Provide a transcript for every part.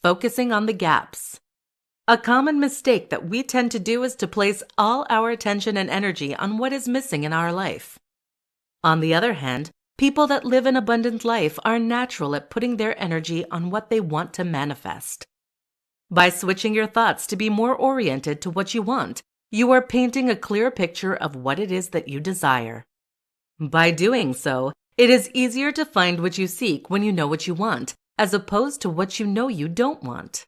Focusing on the gaps. A common mistake that we tend to do is to place all our attention and energy on what is missing in our life. On the other hand, people that live an abundant life are natural at putting their energy on what they want to manifest. By switching your thoughts to be more oriented to what you want, you are painting a clear picture of what it is that you desire. By doing so, it is easier to find what you seek when you know what you want, as opposed to what you know you don't want.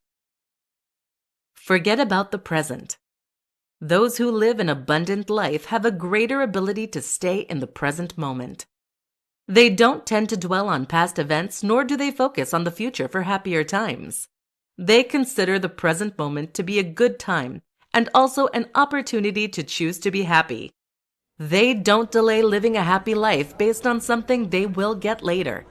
Forget about the present. Those who live an abundant life have a greater ability to stay in the present moment. They don't tend to dwell on past events, nor do they focus on the future for happier times. They consider the present moment to be a good time and also an opportunity to choose to be happy. They don't delay living a happy life based on something they will get later.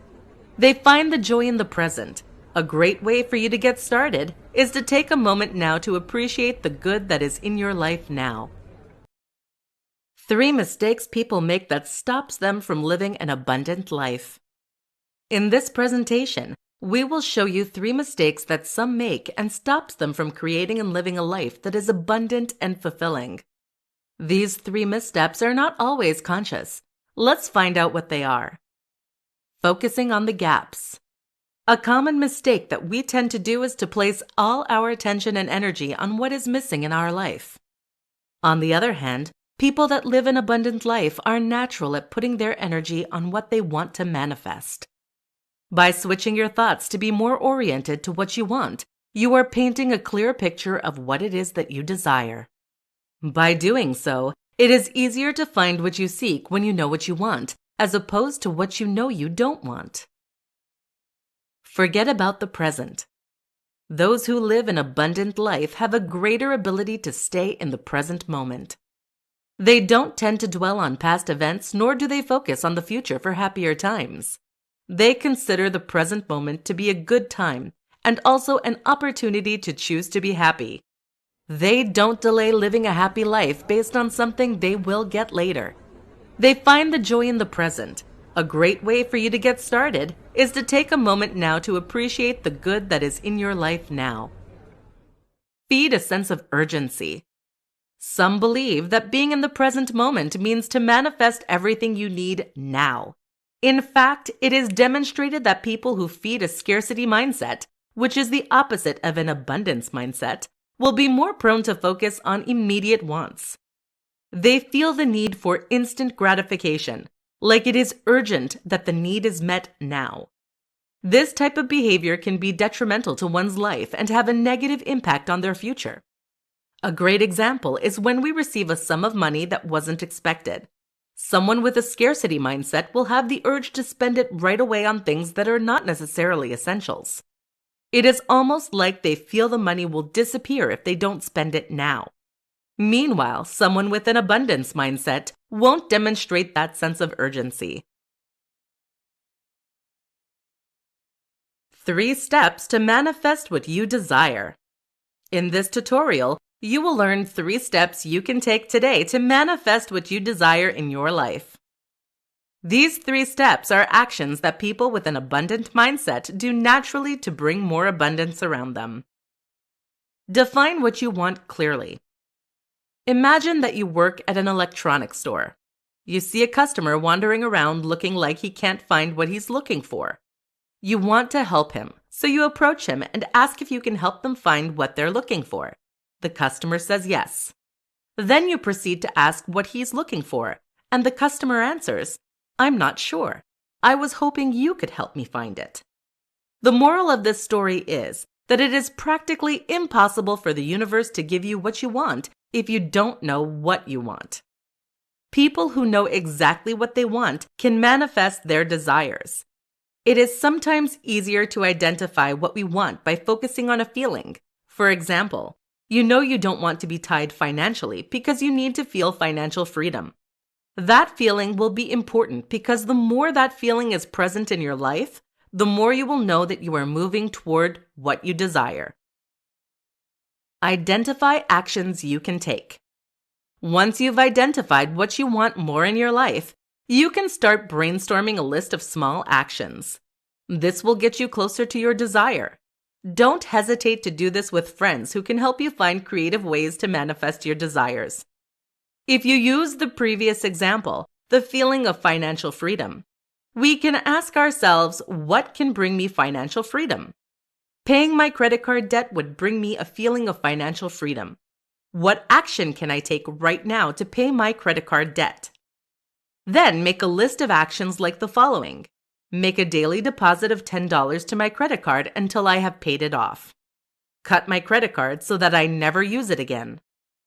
They find the joy in the present. A great way for you to get started is to take a moment now to appreciate the good that is in your life now. 3 mistakes people make that stops them from living an abundant life. In this presentation, we will show you 3 mistakes that some make and stops them from creating and living a life that is abundant and fulfilling. These 3 missteps are not always conscious. Let's find out what they are. Focusing on the gaps. A common mistake that we tend to do is to place all our attention and energy on what is missing in our life. On the other hand, people that live an abundant life are natural at putting their energy on what they want to manifest. By switching your thoughts to be more oriented to what you want, you are painting a clear picture of what it is that you desire. By doing so, it is easier to find what you seek when you know what you want, as opposed to what you know you don't want. Forget about the present. Those who live an abundant life have a greater ability to stay in the present moment. They don't tend to dwell on past events, nor do they focus on the future for happier times. They consider the present moment to be a good time and also an opportunity to choose to be happy. They don't delay living a happy life based on something they will get later. They find the joy in the present. A great way for you to get started is to take a moment now to appreciate the good that is in your life now. Feed a sense of urgency. Some believe that being in the present moment means to manifest everything you need now. In fact, it is demonstrated that people who feed a scarcity mindset, which is the opposite of an abundance mindset, will be more prone to focus on immediate wants. They feel the need for instant gratification, like it is urgent that the need is met now. This type of behavior can be detrimental to one's life and have a negative impact on their future. A great example is when we receive a sum of money that wasn't expected. Someone with a scarcity mindset will have the urge to spend it right away on things that are not necessarily essentials. It is almost like they feel the money will disappear if they don't spend it now. Meanwhile, someone with an abundance mindset won't demonstrate that sense of urgency. 3 steps to manifest what you desire. In this tutorial, you will learn 3 steps you can take today to manifest what you desire in your life. These 3 steps are actions that people with an abundant mindset do naturally to bring more abundance around them. Define what you want clearly. Imagine that you work at an electronics store. You see a customer wandering around looking like he can't find what he's looking for. You want to help him, so you approach him and ask if you can help them find what they're looking for. The customer says yes. Then you proceed to ask what he's looking for, and the customer answers, "I'm not sure. I was hoping you could help me find it." The moral of this story is that it is practically impossible for the universe to give you what you want if you don't know what you want. People who know exactly what they want can manifest their desires. It is sometimes easier to identify what we want by focusing on a feeling. For example, you know you don't want to be tied financially because you need to feel financial freedom. That feeling will be important because the more that feeling is present in your life, the more you will know that you are moving toward what you desire. Identify actions you can take. Once you've identified what you want more in your life, you can start brainstorming a list of small actions. This will get you closer to your desire. Don't hesitate to do this with friends who can help you find creative ways to manifest your desires. If you use the previous example, the feeling of financial freedom, we can ask ourselves, what can bring me financial freedom? Paying my credit card debt would bring me a feeling of financial freedom. What action can I take right now to pay my credit card debt? Then make a list of actions like the following. Make a daily deposit of $10 to my credit card until I have paid it off. Cut my credit card so that I never use it again.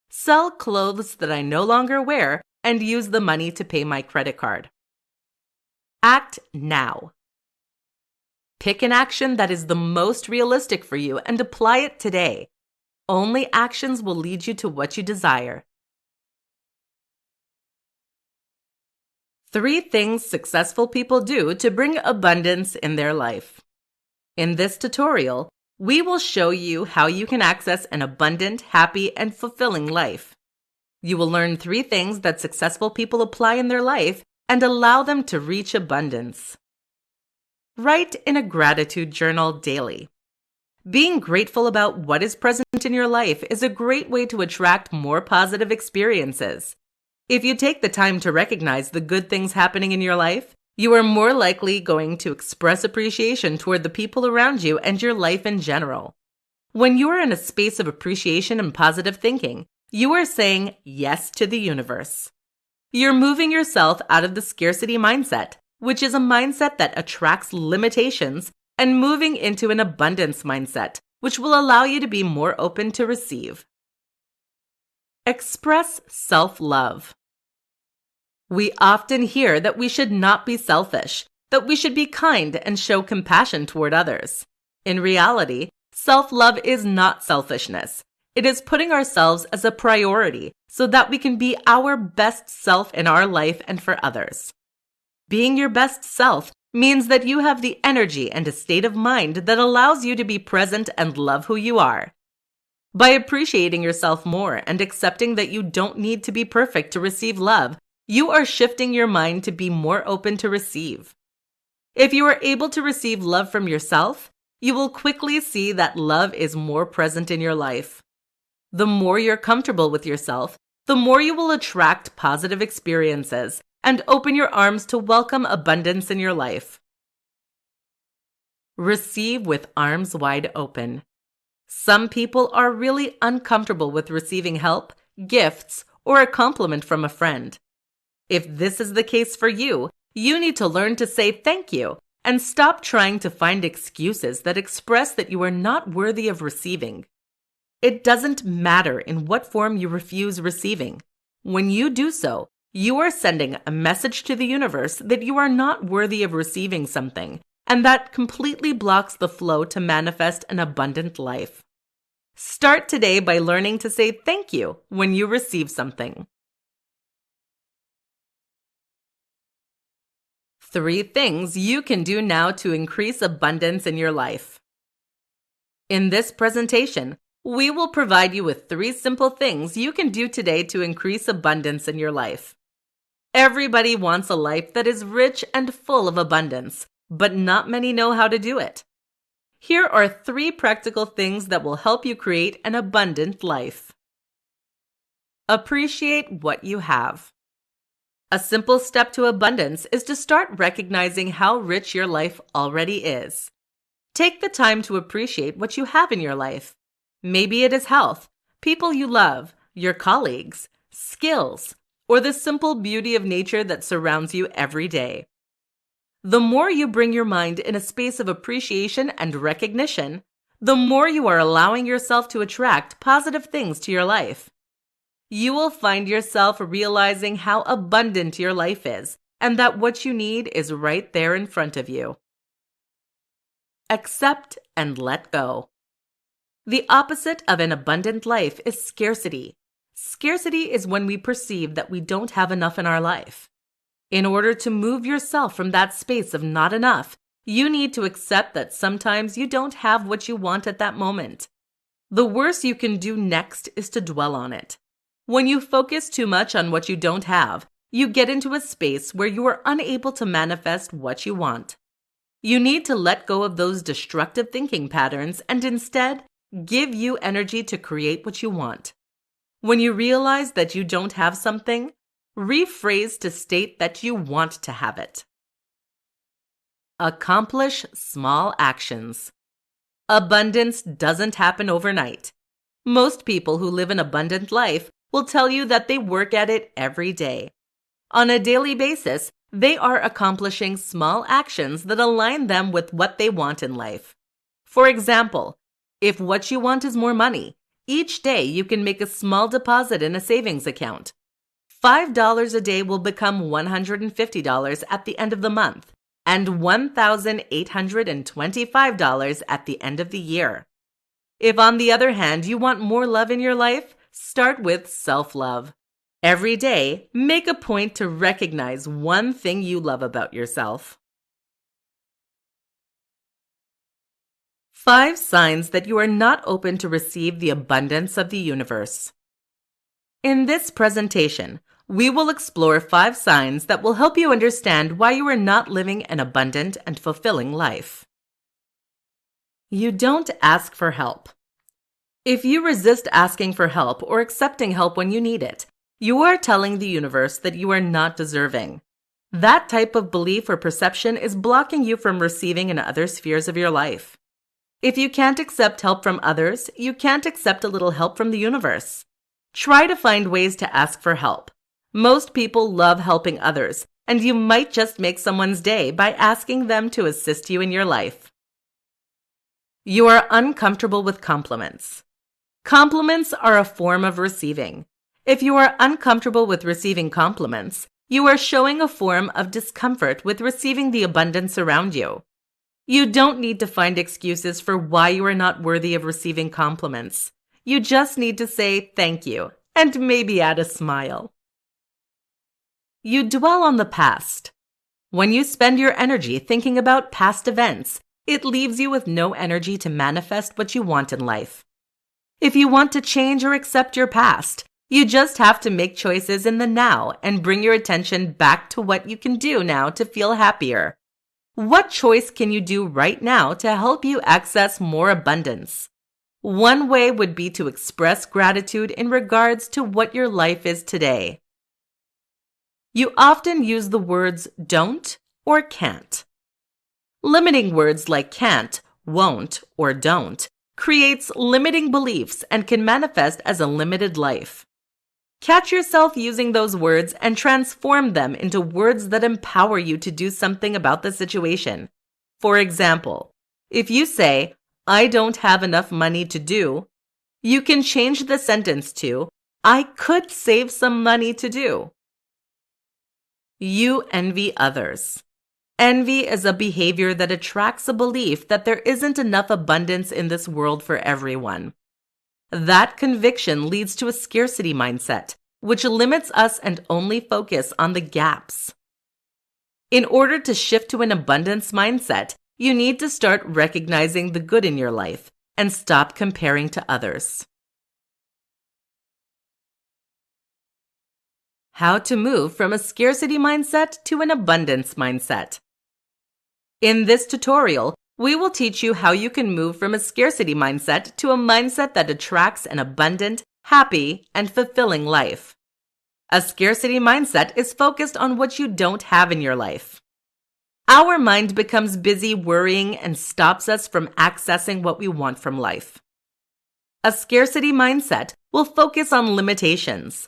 Sell clothes that I no longer wear and use the money to pay my credit card. Act now. Pick an action that is the most realistic for you and apply it today. Only actions will lead you to what you desire. 3 things successful people do to bring abundance in their life. In this tutorial, we will show you how you can access an abundant, happy, and fulfilling life. You will learn 3 things that successful people apply in their life and allow them to reach abundance. Write in a gratitude journal daily. Being grateful about what is present in your life is a great way to attract more positive experiences. If you take the time to recognize the good things happening in your life, you are more likely going to express appreciation toward the people around you and your life in general. When you are in a space of appreciation and positive thinking, you are saying yes to the universe. You're moving yourself out of the scarcity mindset, which is a mindset that attracts limitations, and moving into an abundance mindset, which will allow you to be more open to receive. Express self-love. We often hear that we should not be selfish, that we should be kind and show compassion toward others. In reality, self-love is not selfishness. It is putting ourselves as a priority so that we can be our best self in our life and for others. Being your best self means that you have the energy and a state of mind that allows you to be present and love who you are. By appreciating yourself more and accepting that you don't need to be perfect to receive love, you are shifting your mind to be more open to receive. If you are able to receive love from yourself, you will quickly see that love is more present in your life. The more you're comfortable with yourself, the more you will attract positive experiences and open your arms to welcome abundance in your life. Receive with arms wide open. Some people are really uncomfortable with receiving help, gifts, or a compliment from a friend. If this is the case for you, you need to learn to say thank you and stop trying to find excuses that express that you are not worthy of receiving. It doesn't matter in what form you refuse receiving. When you do so, you are sending a message to the universe that you are not worthy of receiving something, and that completely blocks the flow to manifest an abundant life. Start today by learning to say thank you when you receive something. 3 things you can do now to increase abundance in your life. In this presentation, we will provide you with 3 simple things you can do today to increase abundance in your life. Everybody wants a life that is rich and full of abundance, but not many know how to do it. Here are 3 practical things that will help you create an abundant life. Appreciate what you have. A simple step to abundance is to start recognizing how rich your life already is. Take the time to appreciate what you have in your life. Maybe it is health, people you love, your colleagues, skills, or the simple beauty of nature that surrounds you every day. The more you bring your mind in a space of appreciation and recognition, the more you are allowing yourself to attract positive things to your life. You will find yourself realizing how abundant your life is and that what you need is right there in front of you. Accept and let go. The opposite of an abundant life is scarcity. Scarcity is when we perceive that we don't have enough in our life. In order to move yourself from that space of not enough, you need to accept that sometimes you don't have what you want at that moment. The worst you can do next is to dwell on it. When you focus too much on what you don't have, you get into a space where you are unable to manifest what you want. You need to let go of those destructive thinking patterns and instead give you energy to create what you want. When you realize that you don't have something, rephrase to state that you want to have it. Accomplish small actions. Abundance doesn't happen overnight. Most people who live an abundant life will tell you that they work at it every day. On a daily basis, they are accomplishing small actions that align them with what they want in life. For example, if what you want is more money, each day you can make a small deposit in a savings account. $5 a day will become $150 at the end of the month and $1,825 at the end of the year. If, on the other hand, you want more love in your life, start with self-love. Every day, make a point to recognize one thing you love about yourself. 5 signs that you are not open to receive the abundance of the universe. In this presentation, we will explore 5 signs that will help you understand why you are not living an abundant and fulfilling life. You don't ask for help. If you resist asking for help or accepting help when you need it, you are telling the universe that you are not deserving. That type of belief or perception is blocking you from receiving in other spheres of your life. If you can't accept help from others, you can't accept a little help from the universe. Try to find ways to ask for help. Most people love helping others, and you might just make someone's day by asking them to assist you in your life. You are uncomfortable with compliments. Compliments are a form of receiving. If you are uncomfortable with receiving compliments, you are showing a form of discomfort with receiving the abundance around you. You don't need to find excuses for why you are not worthy of receiving compliments. You just need to say thank you and maybe add a smile. You dwell on the past. When you spend your energy thinking about past events, it leaves you with no energy to manifest what you want in life. If you want to change or accept your past, you just have to make choices in the now and bring your attention back to what you can do now to feel happier. What choice can you do right now to help you access more abundance? One way would be to express gratitude in regards to what your life is today. You often use the words don't or can't. Limiting words like can't, won't, or don't creates limiting beliefs and can manifest as a limited life. Catch yourself using those words and transform them into words that empower you to do something about the situation. For example, if you say, I don't have enough money to do, you can change the sentence to, I could save some money to do. You envy others. Envy is a behavior that attracts a belief that there isn't enough abundance in this world for everyone. That conviction leads to a scarcity mindset, which limits us and only focus on the gaps. In order to shift to an abundance mindset, you need to start recognizing the good in your life and stop comparing to others. How to move from a scarcity mindset to an abundance mindset. In this tutorial, we will teach you how you can move from a scarcity mindset to a mindset that attracts an abundant, happy, and fulfilling life. A scarcity mindset is focused on what you don't have in your life. Our mind becomes busy worrying and stops us from accessing what we want from life. A scarcity mindset will focus on limitations.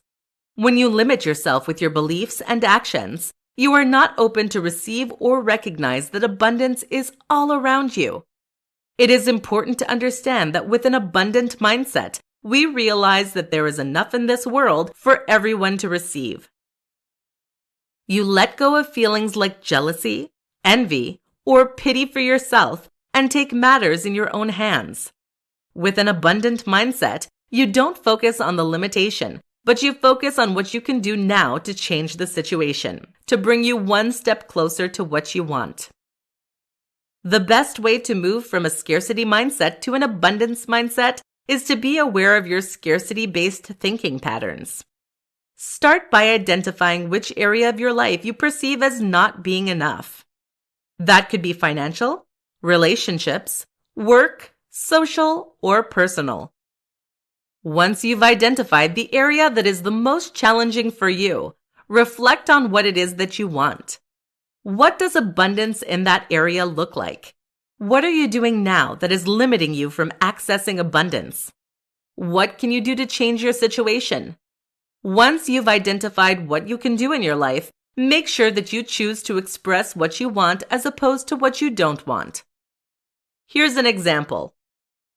When you limit yourself with your beliefs and actions, you are not open to receive or recognize that abundance is all around you. It is important to understand that with an abundant mindset, we realize that there is enough in this world for everyone to receive. You let go of feelings like jealousy, envy, or pity for yourself and take matters in your own hands. With an abundant mindset, you don't focus on the limitation, but you focus on what you can do now to change the situation, to bring you one step closer to what you want. The best way to move from a scarcity mindset to an abundance mindset is to be aware of your scarcity-based thinking patterns. Start by identifying which area of your life you perceive as not being enough. That could be financial, relationships, work, social, or personal. Once you've identified the area that is the most challenging for you, reflect on what it is that you want. What does abundance in that area look like? What are you doing now that is limiting you from accessing abundance? What can you do to change your situation? Once you've identified what you can do in your life, make sure that you choose to express what you want as opposed to what you don't want. Here's an example.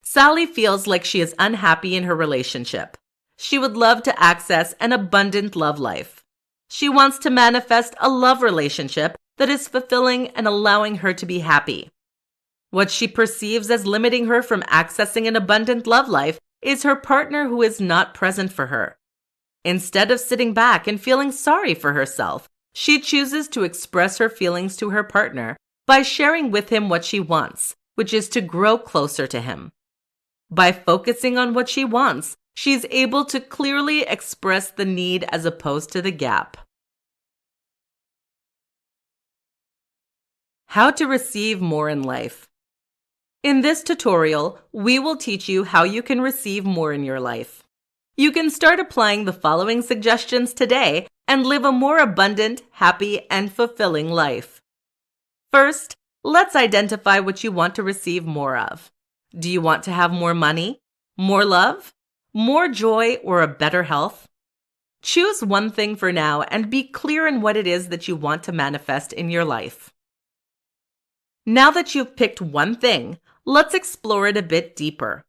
Sally feels like she is unhappy in her relationship. She would love to access an abundant love life. She wants to manifest a love relationship that is fulfilling and allowing her to be happy. What she perceives as limiting her from accessing an abundant love life is her partner who is not present for her. Instead of sitting back and feeling sorry for herself, she chooses to express her feelings to her partner by sharing with him what she wants, which is to grow closer to him. By focusing on what she wants, she's able to clearly express the need as opposed to the gap. How to receive more in life. In this tutorial, we will teach you how you can receive more in your life. You can start applying the following suggestions today and live a more abundant, happy, and fulfilling life. First, let's identify what you want to receive more of. Do you want to have more money, more love, more joy, or a better health? Choose one thing for now and be clear in what it is that you want to manifest in your life. Now that you've picked one thing, let's explore it a bit deeper.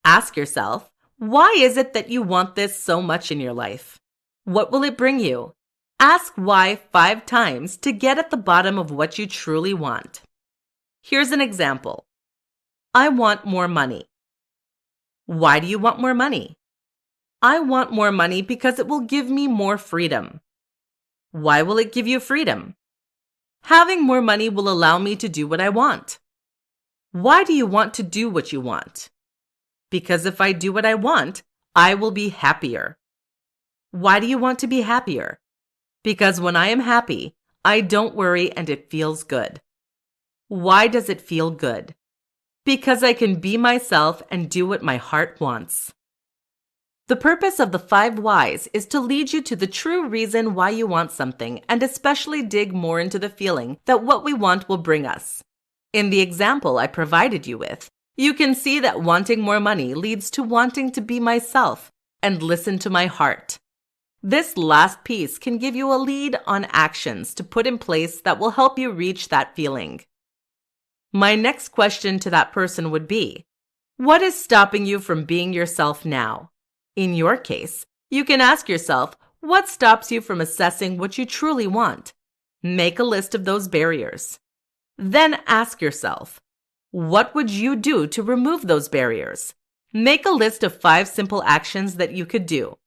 Ask yourself, why is it that you want this so much in your life? What will it bring you? Ask why 5 times to get at the bottom of what you truly want. Here's an example. I want more money. Why do you want more money? I want more money because it will give me more freedom. Why will it give you freedom? Having more money will allow me to do what I want. Why do you want to do what you want? Because if I do what I want, I will be happier. Why do you want to be happier? Because when I am happy, I don't worry and it feels good. Why does it feel good? Because I can be myself and do what my heart wants. The purpose of the 5 whys is to lead you to the true reason why you want something and especially dig more into the feeling that what we want will bring us. In the example I provided you with, you can see that wanting more money leads to wanting to be myself and listen to my heart. This last piece can give you a lead on actions to put in place that will help you reach that feeling. My next question to that person would be, what is stopping you from being yourself now? In your case, you can ask yourself, what stops you from assessing what you truly want? Make a list of those barriers. Then ask yourself, what would you do to remove those barriers? Make a list of 5 simple actions that you could do.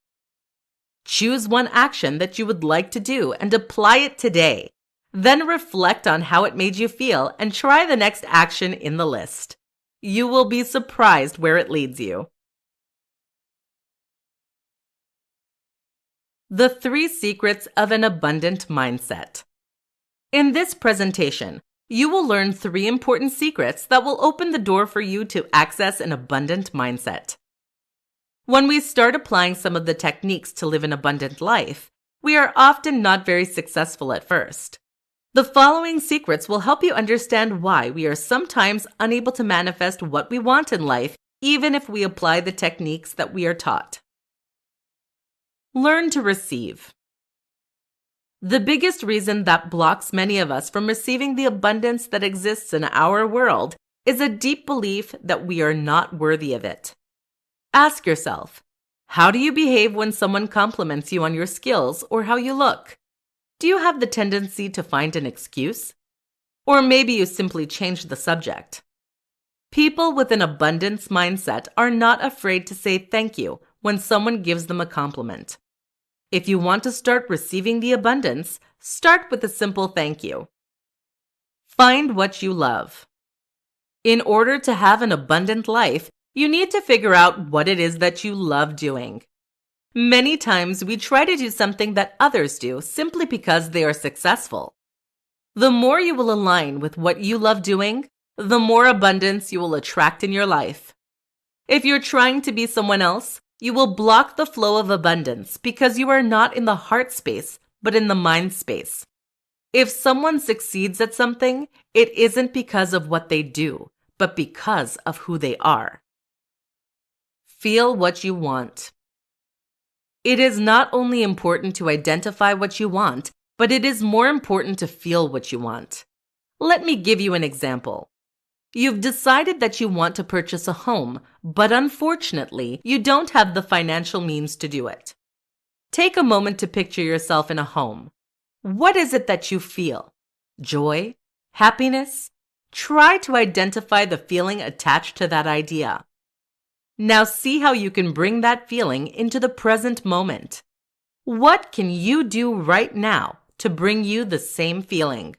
Choose one action that you would like to do and apply it today. Then reflect on how it made you feel and try the next action in the list. You will be surprised where it leads you. The 3 secrets of an abundant mindset. In this presentation, you will learn 3 important secrets that will open the door for you to access an abundant mindset. When we start applying some of the techniques to live an abundant life, we are often not very successful at first. The following secrets will help you understand why we are sometimes unable to manifest what we want in life, even if we apply the techniques that we are taught. Learn to receive. The biggest reason that blocks many of us from receiving the abundance that exists in our world is a deep belief that we are not worthy of it. Ask yourself, how do you behave when someone compliments you on your skills or how you look? Do you have the tendency to find an excuse? Or maybe you simply change the subject. People with an abundance mindset are not afraid to say thank you when someone gives them a compliment. If you want to start receiving the abundance, start with a simple thank you. Find what you love. In order to have an abundant life, you need to figure out what it is that you love doing. Many times we try to do something that others do simply because they are successful. The more you will align with what you love doing, the more abundance you will attract in your life. If you're trying to be someone else, you will block the flow of abundance because you are not in the heart space, but in the mind space. If someone succeeds at something, it isn't because of what they do, but because of who they are. Feel what you want. It is not only important to identify what you want, but it is more important to feel what you want. Let me give you an example. You've decided that you want to purchase a home, but unfortunately, you don't have the financial means to do it. Take a moment to picture yourself in a home. What is it that you feel? Joy? Happiness? Try to identify the feeling attached to that idea. Now see how you can bring that feeling into the present moment. What can you do right now to bring you the same feeling?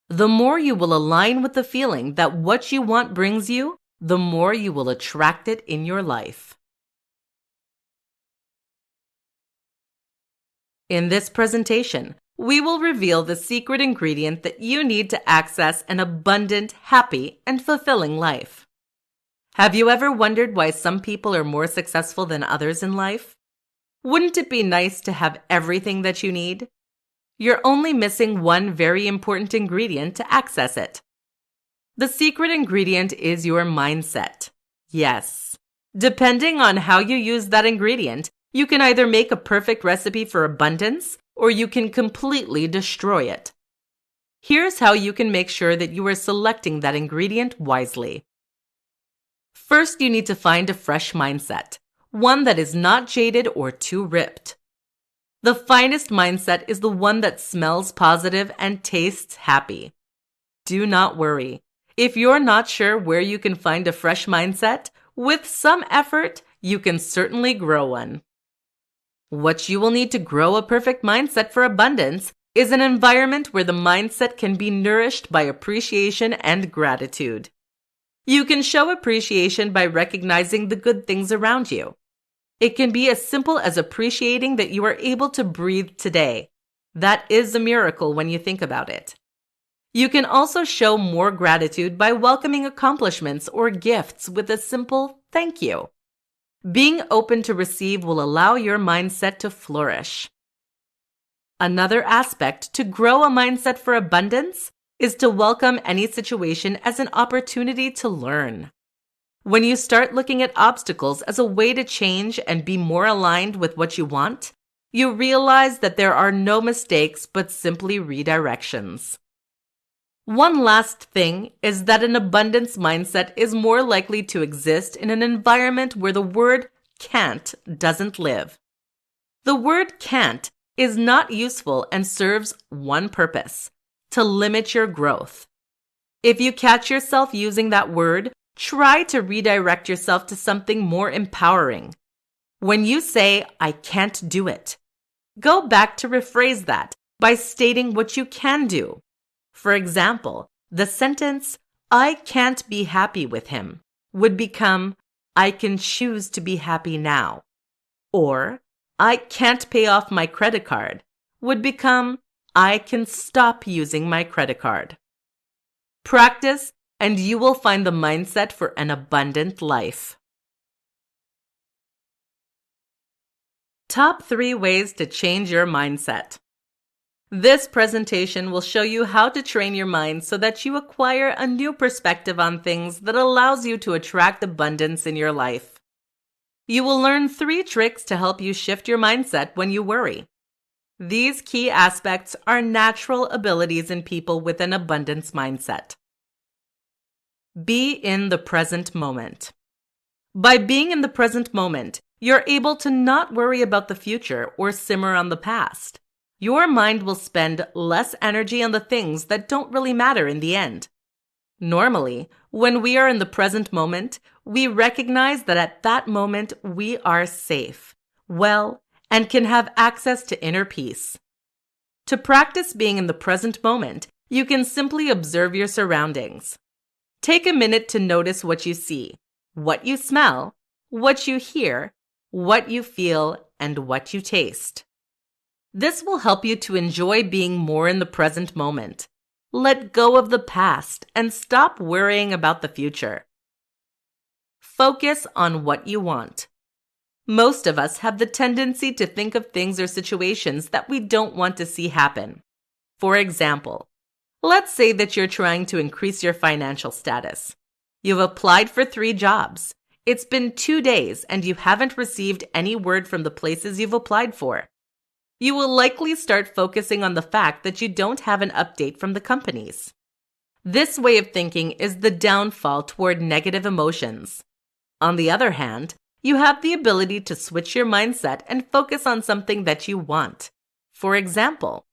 The more you will align with the feeling that what you want brings you, the more you will attract it in your life. In this presentation, we will reveal the secret ingredient that you need to access an abundant, happy, and fulfilling life. Have you ever wondered why some people are more successful than others in life? Wouldn't it be nice to have everything that you need? You're only missing one very important ingredient to access it. The secret ingredient is your mindset. Yes. Depending on how you use that ingredient, you can either make a perfect recipe for abundance or you can completely destroy it. Here's how you can make sure that you are selecting that ingredient wisely. First, you need to find a fresh mindset, one that is not jaded or too ripped. The finest mindset is the one that smells positive and tastes happy. Do not worry. If you're not sure where you can find a fresh mindset, with some effort, you can certainly grow one. What you will need to grow a perfect mindset for abundance is an environment where the mindset can be nourished by appreciation and gratitude. You can show appreciation by recognizing the good things around you. It can be as simple as appreciating that you are able to breathe today. That is a miracle when you think about it. You can also show more gratitude by welcoming accomplishments or gifts with a simple thank you. Being open to receive will allow your mindset to flourish. Another aspect to grow a mindset for abundance is to welcome any situation as an opportunity to learn. When you start looking at obstacles as a way to change and be more aligned with what you want, you realize that there are no mistakes but simply redirections. One last thing is that an abundance mindset is more likely to exist in an environment where the word can't doesn't live. The word can't is not useful and serves one purpose: to limit your growth. If you catch yourself using that word, try to redirect yourself to something more empowering. When you say, "I can't do it," go back to rephrase that by stating what you can do. For example, the sentence, "I can't be happy with him," would become, "I can choose to be happy now." Or, "I can't pay off my credit card," would become, "I can stop using my credit card." Practice, and you will find the mindset for an abundant life. Top 3 ways to change your mindset. This presentation will show you how to train your mind so that you acquire a new perspective on things that allows you to attract abundance in your life. You will learn 3 tricks to help you shift your mindset when you worry. These key aspects are natural abilities in people with an abundance mindset. Be in the present moment. By being in the present moment, you're able to not worry about the future or simmer on the past. Your mind will spend less energy on the things that don't really matter in the end. Normally, when we are in the present moment, we recognize that at that moment we are safe, well, and can have access to inner peace. To practice being in the present moment, you can simply observe your surroundings. Take a minute to notice what you see, what you smell, what you hear, what you feel, and what you taste. This will help you to enjoy being more in the present moment. Let go of the past and stop worrying about the future. Focus on what you want. Most of us have the tendency to think of things or situations that we don't want to see happen. For example, let's say that you're trying to increase your financial status. You've applied for 3 jobs. It's been 2 days and you haven't received any word from the places you've applied for. You will likely start focusing on the fact that you don't have an update from the companies. This way of thinking is the downfall toward negative emotions. On the other hand, you have the ability to switch your mindset and focus on something that you want. For example,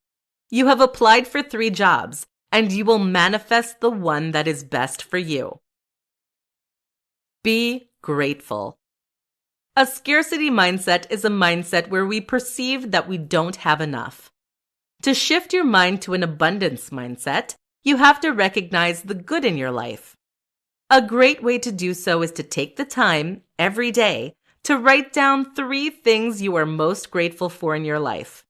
you have applied for 3 jobs and you will manifest the one that is best for you. Be grateful. A scarcity mindset is a mindset where we perceive that we don't have enough. To shift your mind to an abundance mindset, you have to recognize the good in your life. A great way to do so is to take the time, every day, to write down 3 things you are most grateful for in your life.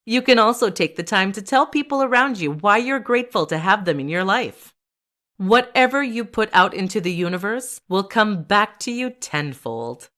You can also take the time to tell people around you why you're grateful to have them in your life. Whatever you put out into the universe will come back to you tenfold.